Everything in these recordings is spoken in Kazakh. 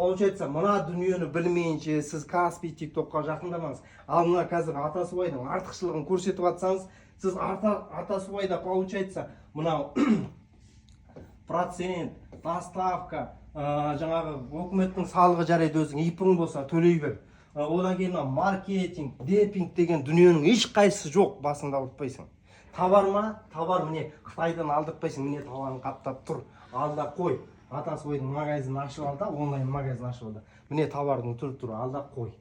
получается, мына дүниені білмейінше сіз Каспий TikTokқа жақындамаңыз. Ал мына қазір Атасубайдың артықшылығын көрсетіп атсаңыз, сіз Атасубайда получается, мынау процент, доставка, жаңағы өкіметтің салығы жарайды өзің ипің болса төлей бер. Одан кейін маркетинг, депинг деген дүниенің еш қайсысы жоқ, басында ауыртпайсың. Товар ма? Товар міне Қытайдан алдыртпайсың, міне товарын қаптап тұр. Алда қой. Атасубайдың магазин ашып алда, онлайн магазин ашып алда. Міне товардың тұр, алда қой.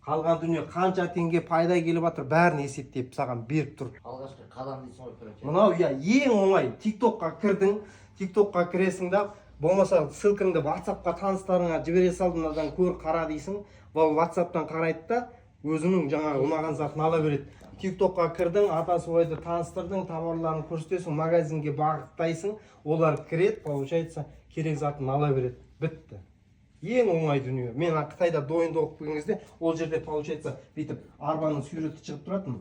Қалған дүние қанша теңге пайда келіп жатыр, бәрін есептеп саған беріп тұр. Алғашқы қадам дейсің ғой бірінші. Мынау ең оңай. TikTokқа кірдің, TikTokқа кіресің да, болмаса ссылкаңды WhatsAppқа таныстарыңа жібере салдың, мынадан көр, қара дейсің. Бұл WhatsApp'тан қарайды да, өзінің жаңағы ұнаған затын ала береді. TikTokқа кірдің, Атасубайды таныстырдың, товарларын көрсетесің, магазинге бағыттайсың, олар кіреді, получается, керек затын ала береді. Бітті. Ең оңай дүние. Мен Қытайда дойынды оқып келген кезде, ол жерде получается, бүйтіп арбаның суреті шығып тұратын.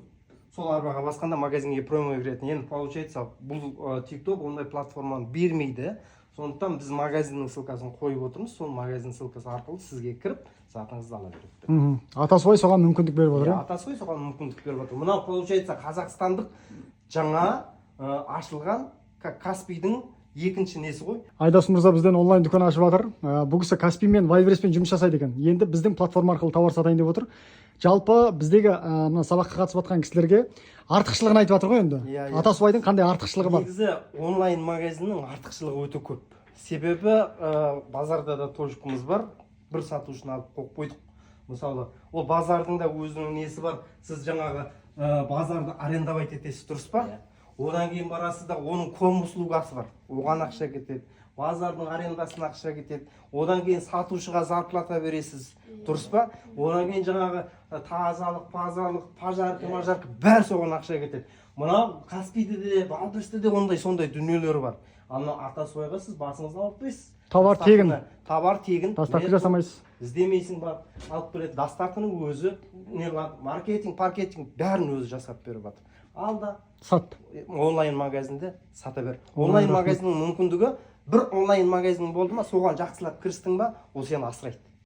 Сол арбаға басқанда магазинге промо беретін. Енді получается, бұл TikTok ондай платформаны бермейді. Сондықтан біз магазиннің ссылкасын қойып отырмыз. Сол магазин ссылкасы арқылы сізге кіріп, затыңызды ала береді. Атасубай соған мүмкіндік беріп отыр. Атасубай соған мүмкіндік беріп отыр. Мынау получается қазақстандық жаңа ашылған Каспийдің екінші несі ғой. Айдос мырза бізден онлайн дүкен ашып жатыр. Бұл кісі Каспий мен Вайвереспен жұмыс жасайды екен. Енді біздің платформа арқылы товар сатайын деп отыр. Жалпы біздегі мына сабаққа қатысып жатқан кісілерге артықшылығын айтып жатыр ғой енді. Атасубайдың қандай артықшылығы бар? Негізі онлайн магазиннің артықшылығы өте көп. Себебі базарда да точкамыз бар. Бір сатушыны алып қойып қойдық. Мысалы, ол базардың да өзінің несі бар. Сіз жаңағы базарды арендовать етесіз, дұрыс па? Одан кейін барасыз да, оның ком услугасы бар. Оған ақша кетеді. Базардың арендасына ақша кетеді. Одан кейін сатушыға зарплата бересіз, дұрыс па? Одан кейін жаңағы тазалық, пожарка, бәрі соған ақша кетеді. Мынау Каспийде де, Валбересте де сондай дүниелері бар. Ана Атасубайға сіз басыңыздан алыппайсыз. Товар тегін. Товар тегін. Доставка жасамайсыз. Іздемейсің бар, алып береді. Доставканың өзі, маркетинг, бәрін өзі жасап беріп жатыр. Алда Сат. Онлайн магазинде сата бер. Онлайн магазиннің мүмкіндігі, бір онлайн магазин болды ма, соған жақсылап кірістің ба, ол сені асырайды.